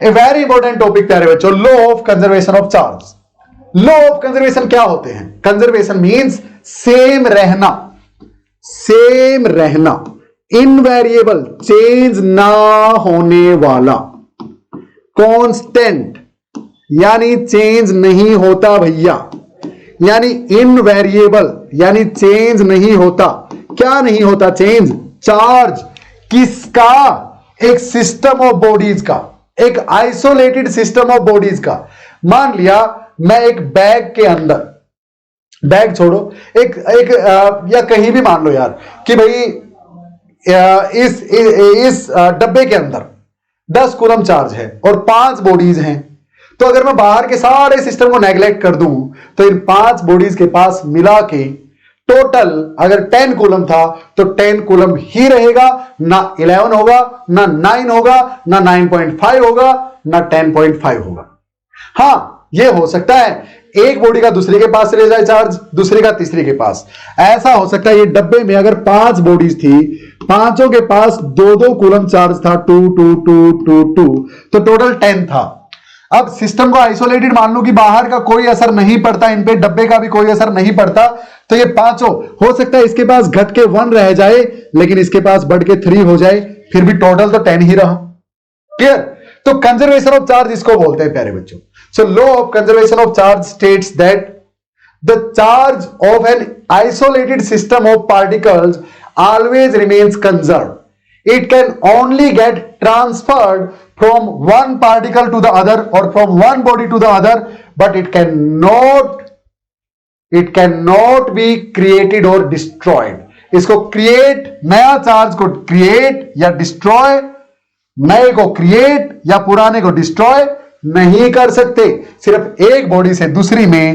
A very important topic प्यारे बच्चों, law of conservation of charge. Law of conservation क्या होते हैं? कंजर्वेशन मींस सेम रहना, सेम रहना, इनवेरिएबल, चेंज ना होने वाला, कांस्टेंट यानी चेंज नहीं होता भैया, यानी इनवेरिएबल यानी चेंज नहीं होता। क्या नहीं होता? चेंज। चार्ज किसका? एक सिस्टम ऑफ बॉडीज का, एक आइसोलेटेड सिस्टम ऑफ बॉडीज का। मान लिया मैं एक बैग के अंदर, बैग छोड़ो, एक या कहीं भी मान लो यार कि भाई इस डब्बे के अंदर 10 कूलम चार्ज है और 5 बॉडीज हैं। तो अगर मैं बाहर के सारे सिस्टम को नेग्लेक्ट कर दूं तो इन 5 बॉडीज के पास मिला के टोटल अगर 10 कूलम था तो 10 कूलम ही रहेगा, ना 11 होगा, ना 9 होगा, ना 9.5 होगा, ना 10.5 होगा। हां, यह हो सकता है एक बॉडी का दूसरे के पास चले जाए चार्ज, दूसरे का तीसरे के पास। ऐसा हो सकता है ये डब्बे में अगर 5 बॉडीज थी, पांचों के पास 2-2 कूलम चार्ज था, 2 2 2 2 2, तो टोटल 10 था। अब सिस्टम को आइसोलेटेड मान लो कि बाहर का कोई असर नहीं पड़ता, इन पे डब्बे का भी कोई असर नहीं पड़ता, तो ये पांचों हो सकता है इसके पास घट के 1 रह जाए लेकिन इसके पास बढ़ के 3 हो जाए, फिर भी टोटल तो 10 ही रहा। क्लियर? तो कंजर्वेशन ऑफ चार्ज इसको बोलते हैं प्यारे बच्चों। So law of conservation of charge states that the charge of an isolated system of particles always remains conserved. It can only get transferred from one particle to the other or from one body to the other, but it cannot be created or destroyed. इसको create, नया charge को create या destroy, नए को create या पुराने को destroy नहीं कर सकते, सिर्फ एक बॉडी से दूसरी में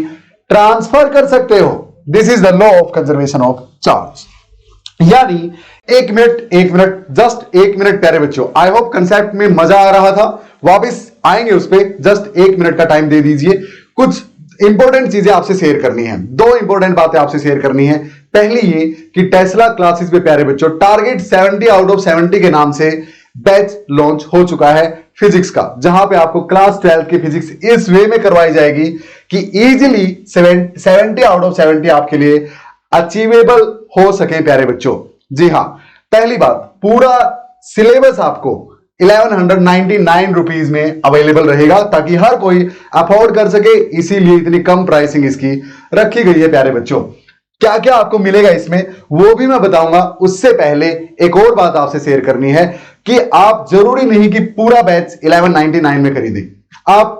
ट्रांसफर कर सकते हो। This is the law of conservation of charge. यानी एक मिनट जस्ट 1 मिनट प्यारे बच्चों, आई होप कंसेप्ट में मजा आ रहा था। वापस आएंगे उस पर, जस्ट 1 मिनट का टाइम दे दीजिए। कुछ इंपॉर्टेंट चीजें आपसे शेयर करनी है, 2 इंपॉर्टेंट बातें आपसे शेयर करनी है। पहली ये कि टेस्ला क्लासेस में प्यारे बच्चों टारगेट 70 आउट ऑफ 70 के नाम से बैच लॉन्च हो चुका है फिजिक्स का, जहां पे आपको क्लास 12 की फिजिक्स इस वे में करवाई जाएगी कि इजीली 70 आउट ऑफ 70 आपके लिए अचीवेबल हो सके प्यारे बच्चों। जी हां, पहली बात, पूरा सिलेबस आपको 1199 रुपीज में अवेलेबल रहेगा ताकि हर कोई अफोर्ड कर सके, इसीलिए इतनी कम प्राइसिंग इसकी रखी गई है प्यारे बच्चों। क्या क्या आपको मिलेगा इसमें वो भी मैं बताऊंगा। उससे पहले एक और बात आपसे शेयर करनी है कि आप जरूरी नहीं कि पूरा बैच 1199 में खरीदें। आप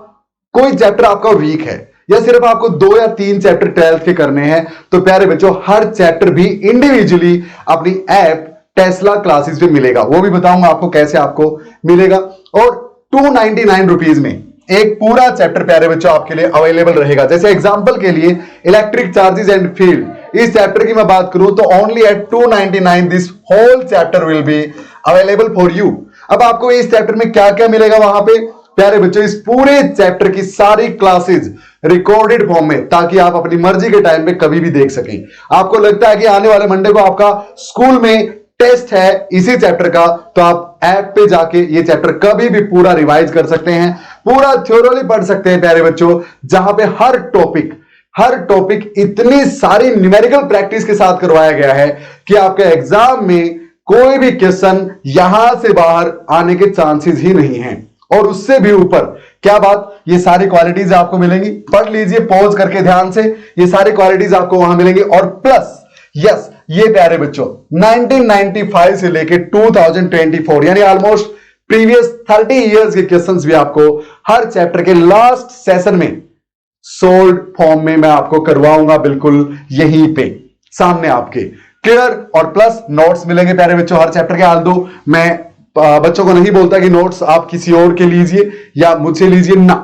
कोई चैप्टर आपका वीक है या सिर्फ आपको 2 या 3 चैप्टर 12 के करने हैं तो प्यारे बच्चों हर चैप्टर भी इंडिविजुअली अपनी ऐप टेस्ला क्लासेस पे मिलेगा, वो भी बताऊंगा आपको कैसे आपको मिलेगा। और 299 रुपीज में एक पूरा चैप्टर प्यारे बच्चों आपके लिए अवेलेबल रहेगा। जैसे एग्जांपल के लिए इलेक्ट्रिक चार्जेस एंड फील्ड, इस चैप्टर की मैं बात करूं तो only at 299 this whole chapter will be available for you. अब आपको इस चैप्टर में क्या क्या मिलेगा वहां पे प्यारे बच्चों, इस पूरे चैप्टर की सारी क्लासेस रिकॉर्डेड फॉर्म में, ताकि आप अपनी मर्जी के टाइम पे कभी भी देख सकें। आपको लगता है कि आने वाले मंडे को आपका स्कूल में टेस्ट है इसी चैप्टर का, तो आप ऐप पे जाके ये चैप्टर कभी भी पूरा रिवाइज कर सकते हैं, पूरा थ्योरली पढ़ सकते हैं प्यारे बच्चों, जहां पे हर टॉपिक इतनी सारी न्यूमेरिकल प्रैक्टिस के साथ करवाया गया है कि आपके एग्जाम में कोई भी क्वेश्चन यहां से बाहर आने के चांसेस ही नहीं है। और उससे भी ऊपर क्या बात, ये सारी क्वालिटीज आपको मिलेंगी, पढ़ लीजिए पॉज करके ध्यान से, ये सारी क्वालिटीज आपको वहां मिलेंगी। और प्लस यस, ये प्यारे बच्चों 1995 से लेके 2024 यानी ऑलमोस्ट प्रीवियस 30 इयर्स के क्वेश्चंस भी आपको हर चैप्टर के लास्ट सेशन में सोल्ड फॉर्म में मैं आपको करवाऊंगा, बिल्कुल यहीं पे सामने आपके। क्लियर? और प्लस नोट्स मिलेंगे प्यारे बच्चों हर चैप्टर के। आल्दो मैं बच्चों को नहीं बोलता कि नोट्स आप किसी और के लीजिए या मुझसे लीजिए, ना,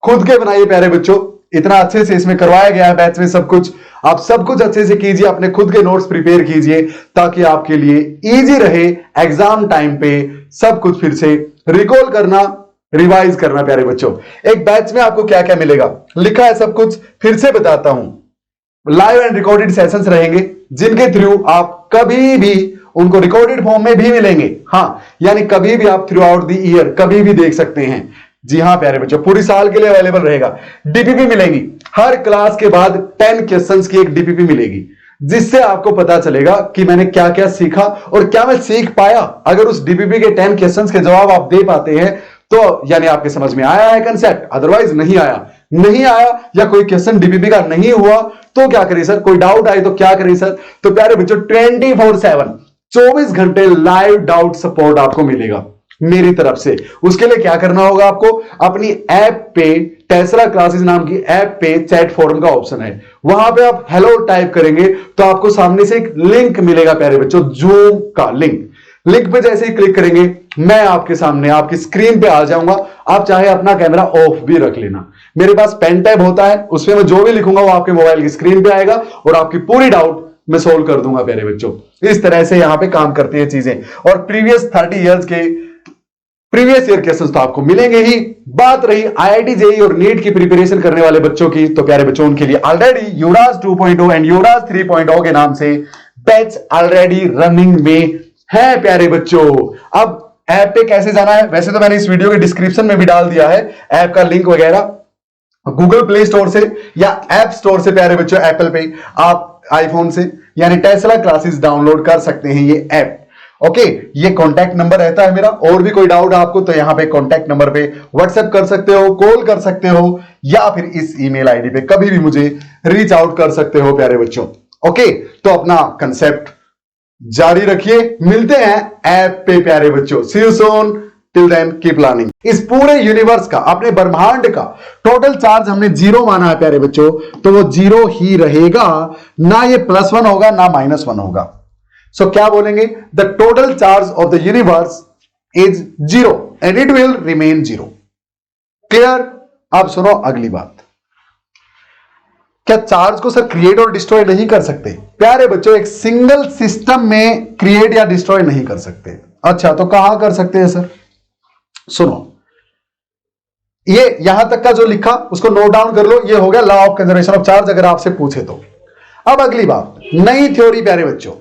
खुद के बनाइए प्यारे बच्चों। इतना अच्छे से इसमें करवाया गया है बैच में सब कुछ, आप सब कुछ अच्छे से कीजिए, अपने खुद के नोट्स प्रिपेयर कीजिए ताकि आपके लिए इजी रहे एग्जाम टाइम पे सब कुछ फिर से रिकॉल करना, रिवाइज करना प्यारे बच्चों। एक बैच में आपको क्या क्या मिलेगा लिखा है सब कुछ, फिर से बताता हूं। लाइव एंड रिकॉर्डेड सेशंस रहेंगे जिनके थ्रू आप कभी भी उनको रिकॉर्डेड फॉर्म में भी मिलेंगे। हाँ, यानी कभी भी आप थ्रू आउट द ईयर कभी भी देख सकते हैं। जी हां प्यारे बच्चों, पूरी साल के लिए अवेलेबल रहेगा। डीपीपी मिलेंगी हर क्लास के बाद, 10 क्वेश्चंस की एक डीपीपी मिलेगी, जिससे आपको पता चलेगा कि मैंने क्या क्या सीखा और क्या मैं सीख पाया। अगर उस डीपीपी के 10 क्वेश्चंस के जवाब आप दे पाते हैं तो यानी आपके समझ में आया है कंसेप्ट, अदरवाइज नहीं आया या कोई क्वेश्चन डीपीपी का नहीं हुआ तो क्या करें सर, कोई डाउट आए तो क्या करें सर। तो प्यारे बच्चों 24/7 24 घंटे लाइव डाउट सपोर्ट आपको मिलेगा मेरी तरफ से। उसके लिए क्या करना होगा, आपको अपनी ऐप पे, टेस्ला क्लासेस नाम की ऐप पे चैट फोरम का ऑप्शन है, वहां पे आप हेलो टाइप करेंगे तो आपको सामने से एक लिंक मिलेगा प्यारे बच्चों, जूम का लिंक पे जैसे ही क्लिक करेंगे मैं आपके सामने आपकी स्क्रीन पे आ जाऊंगा। आप चाहे अपना कैमरा ऑफ भी रख लेना, मेरे पास पेन टैब होता है, उसमें मैं जो भी लिखूंगा वो आपके मोबाइल की स्क्रीन पे आएगा और आपकी पूरी डाउट मैं सोल्व कर दूंगा प्यारे बच्चों। इस तरह से यहां पे काम करती है चीजें। और प्रीवियस 30 इयर्स के प्रीवियस ईयर क्वेश्चंस तो आपको मिलेंगे ही। बात रही आईआईटी जेईई और नीट की प्रिपरेशन करने वाले बच्चों की, तो प्यारे बच्चों उनके लिए ऑलरेडी युवराज 2.0 एंड युवराज 3.0 के नाम से बैच ऑलरेडी रनिंग में है प्यारे बच्चों। अब ऐप पे कैसे जाना है, वैसे तो मैंने इस वीडियो के डिस्क्रिप्शन में भी डाल दिया है ऐप का लिंक वगैरह, गूगल प्ले स्टोर से या ऐप स्टोर से प्यारे बच्चों, एप्पल पे आप आईफोन से यानी टेस्ला क्लासेस डाउनलोड कर सकते हैं ये ऐप। ओके, ये कॉन्टैक्ट नंबर रहता है मेरा, और भी कोई डाउट आपको तो यहां पे कॉन्टैक्ट नंबर पे व्हाट्सएप कर सकते हो, कॉल कर सकते हो, या फिर इस ईमेल आईडी पे कभी भी मुझे रीच आउट कर सकते हो प्यारे बच्चों। ओके, तो अपना कंसेप्ट जारी रखिए, मिलते हैं ऐप पे प्यारे बच्चों। See you soon, till then keep learning. इस पूरे यूनिवर्स का, अपने ब्रह्मांड का टोटल चार्ज हमने 0 माना है प्यारे बच्चों, तो वो 0 ही रहेगा, ना ये +1 होगा ना -1 होगा। सो क्या बोलेंगे, the total charge of the universe is 0 and it will remain 0। Clear? अब सुनो अगली बात, क्या चार्ज को सर क्रिएट और डिस्ट्रॉय नहीं कर सकते? प्यारे बच्चों, एक सिंगल सिस्टम में क्रिएट या डिस्ट्रॉय नहीं कर सकते। अच्छा, तो कहां कर सकते हैं सर? सुनो, ये यहां तक का जो लिखा उसको नोट डाउन कर लो, ये हो गया law of conservation of charge, अगर आपसे पूछे तो। अब अगली बात, नई थ्योरी प्यारे बच्चों,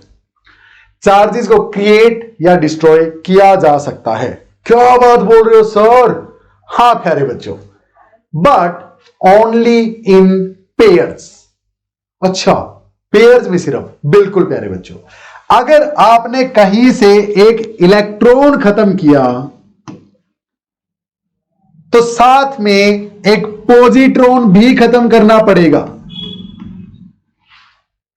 चार्जेस को क्रिएट या डिस्ट्रॉय किया जा सकता है। क्या बात बोल रहे हो सर? हां प्यारे बच्चों, बट ओनली इन पेयर्स। अच्छा, पेयर्स में सिर्फ, बिल्कुल प्यारे बच्चों। अगर आपने कहीं से एक इलेक्ट्रॉन खत्म किया तो साथ में एक पॉजिट्रॉन भी खत्म करना पड़ेगा।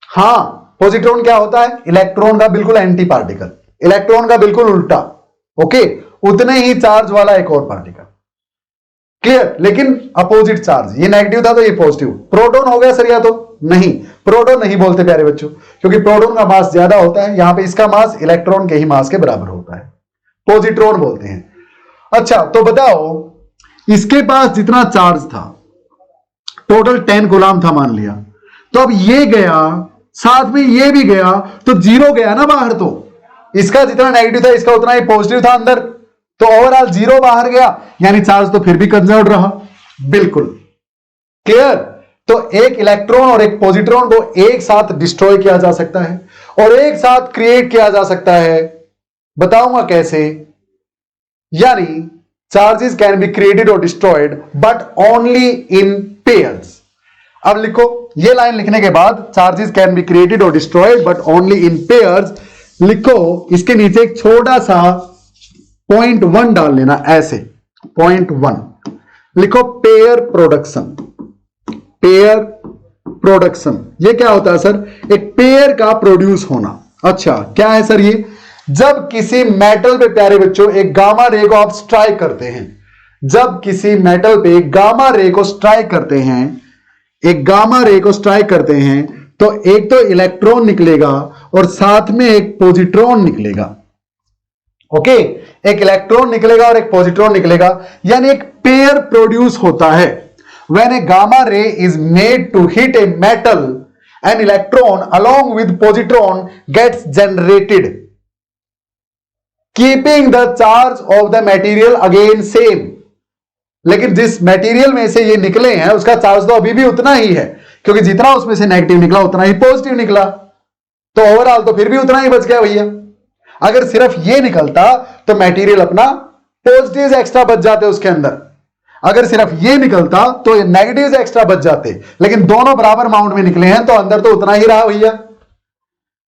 हां, पॉजिट्रॉन क्या होता है? इलेक्ट्रॉन का बिल्कुल एंटी पार्टिकल, इलेक्ट्रॉन का बिल्कुल उल्टा। ओके, उतने ही चार्ज वाला एक और पार्टिकल। क्लियर? लेकिन अपोजिट चार्ज, ये नेगेटिव था तो ये पॉजिटिव। प्रोटॉन हो गया सर या तो? नहीं, प्रोटॉन नहीं बोलते प्यारे बच्चों, क्योंकि प्रोटॉन का मास ज्यादा होता है, यहां पे इसका मास इलेक्ट्रॉन के ही मास के बराबर होता है, पॉजिट्रॉन बोलते हैं। अच्छा, तो बताओ, इसके पास जितना चार्ज था, टोटल 10 कूलम था मान लिया, तो अब ये गया, साथ में ये भी गया, तो 0 गया ना बाहर। तो इसका जितना नेगेटिव था इसका उतना ही पॉजिटिव था अंदर, तो ओवरऑल 0 बाहर गया, यानी चार्ज तो फिर भी कंजर्व रहा। बिल्कुल क्लियर? तो एक इलेक्ट्रॉन और एक पॉजिट्रॉन को एक साथ डिस्ट्रॉय किया जा सकता है और एक साथ क्रिएट किया जा सकता है। बताऊंगा कैसे। यानी चार्जेस कैन बी क्रिएटेड और destroyed but only in pairs. अब लिखो, ये लाइन लिखने के बाद चार्जेस कैन बी क्रिएटेड और destroyed but only in pairs लिखो, इसके नीचे एक छोटा सा 0.1 डाल लेना, ऐसे 0.1 लिखो। पेयर प्रोडक्शन, पेयर प्रोडक्शन ये क्या होता है सर? एक पेयर का प्रोड्यूस होना। अच्छा, क्या है सर ये? जब किसी मेटल पे प्यारे बच्चों एक गामा रे को आप स्ट्राइक करते हैं, जब किसी मेटल पे गामा रे को स्ट्राइक करते हैं, एक गामा रे को स्ट्राइक करते हैं, तो एक तो इलेक्ट्रॉन निकलेगा और साथ में एक पॉजिट्रॉन निकलेगा। ओके, एक इलेक्ट्रॉन निकलेगा और एक पॉजिट्रॉन निकलेगा, यानी एक पेयर प्रोड्यूस होता है। When a gamma ray is made to hit a metal, an electron along with positron gets generated, keeping the charge of the material again same. लेकिन जिस मटेरियल में से ये निकले हैं उसका चार्ज तो अभी भी उतना ही है, क्योंकि जितना उसमें से नेगेटिव निकला उतना ही पॉजिटिव निकला, तो ओवरऑल तो फिर भी उतना ही बच गया भैया। अगर सिर्फ ये निकलता तो मटेरियल अपना पॉजिटिव एक्स्ट्रा बच जाते उसके अंदर, अगर सिर्फ ये निकलता तो ये नेगेटिव एक्स्ट्रा बच जाते, लेकिन दोनों बराबर अमाउंट में निकले हैं तो अंदर तो उतना ही रहा भैया,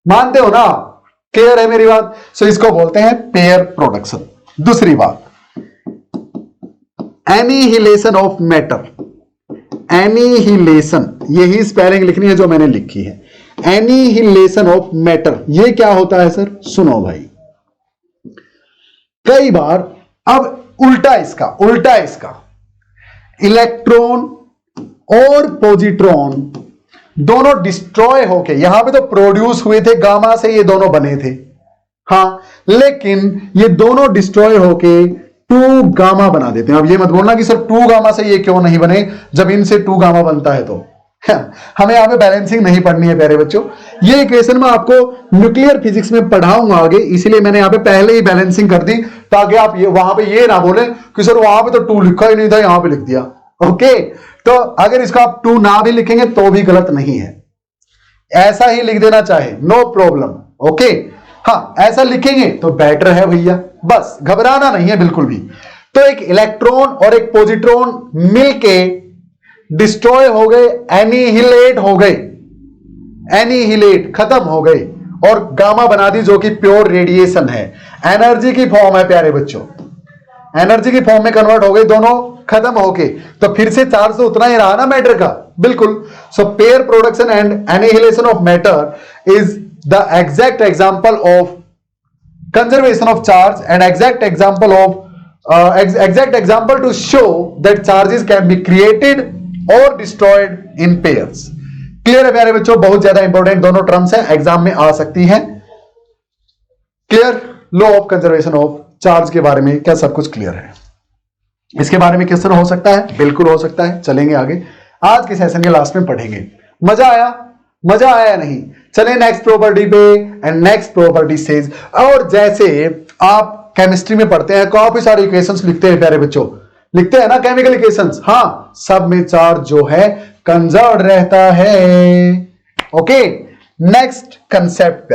मानते हो ना? क्लियर है मेरी बात? सो इसको बोलते हैं पेयर प्रोडक्शन। दूसरी बात, एनिहिलेशन ऑफ मैटर। एनिहिलेशन, यही स्पेलिंग लिखनी है जो मैंने लिखी है, एनिहिलेशन ऑफ मैटर। ये क्या होता है सर? सुनो भाई, कई बार, अब उल्टा इसका इलेक्ट्रॉन और पॉजिट्रॉन दोनों डिस्ट्रॉय होके, यहां पे तो प्रोड्यूस हुए थे, गामा से ये दोनों बने थे, हाँ, लेकिन ये दोनों डिस्ट्रॉय होके 2 गामा बना देते हैं। अब ये मत बोलना कि सर 2 गामा से ये क्यों नहीं बने, जब इनसे 2 गामा बनता है तो हमें यहां पे बैलेंसिंग नहीं पढ़नी है प्यारे बच्चों। ये इक्वेशन मैं आपको न्यूक्लियर फिजिक्स में पढ़ाऊंगा आगे, इसीलिए मैंने यहां पे पहले ही बैलेंसिंग कर दी, ताकि आप ये वहां पे ये ना बोले कि सर वहां पे तो 2 लिखा ही नहीं था, यहां पे लिख दिया। ओके, तो अगर इसका आप 2 ना भी लिखेंगे तो भी गलत नहीं है, ऐसा ही लिख देना चाहे, नो प्रॉब्लम। ओके, हाँ, ऐसा लिखेंगे तो बेटर है भैया, बस घबराना नहीं है बिल्कुल भी। तो एक इलेक्ट्रॉन और एक पॉजिट्रॉन मिलके डिस्ट्रॉय हो गए, एनिहिलेट हो गए, एनिहिलेट खत्म हो गए, और गामा बना दी जो कि प्योर रेडिएशन है, एनर्जी की फॉर्म है प्यारे बच्चों, एनर्जी की फॉर्म में कन्वर्ट हो गए, दोनों खत्म होके, तो फिर से चार्ज तो उतना ही रहा ना मैटर का, बिल्कुल। So pair production and annihilation of matter is the exact example of conservation of charge and exact example to show that charges can be created or destroyed in pairs. Clear है प्यारे बच्चों? बहुत ज्यादा important दोनों terms हैं, exam में आ सकती हैं। Clear? Law of conservation of charge के बारे में क्या सब कुछ क्लियर है? इसके बारे में क्वेश्चन हो सकता है, बिल्कुल हो सकता है। चलेंगे आगे, आज के सेशन के लास्ट में पढ़ेंगे। मजा आया या नहीं? चले नेक्स्ट प्रॉपर्टी पे, एंड नेक्स्ट प्रॉपर्टी सेज, और जैसे आप केमिस्ट्री में पढ़ते हैं, काफी सारे इक्वेशंस लिखते हैं प्यारे बच्चों, लिखते हैं ना केमिकल इक्वेशंस, हाँ, सब में चार्ज जो है कंजर्व्ड रहता है। ओके, नेक्स्ट कंसेप्ट प्यारे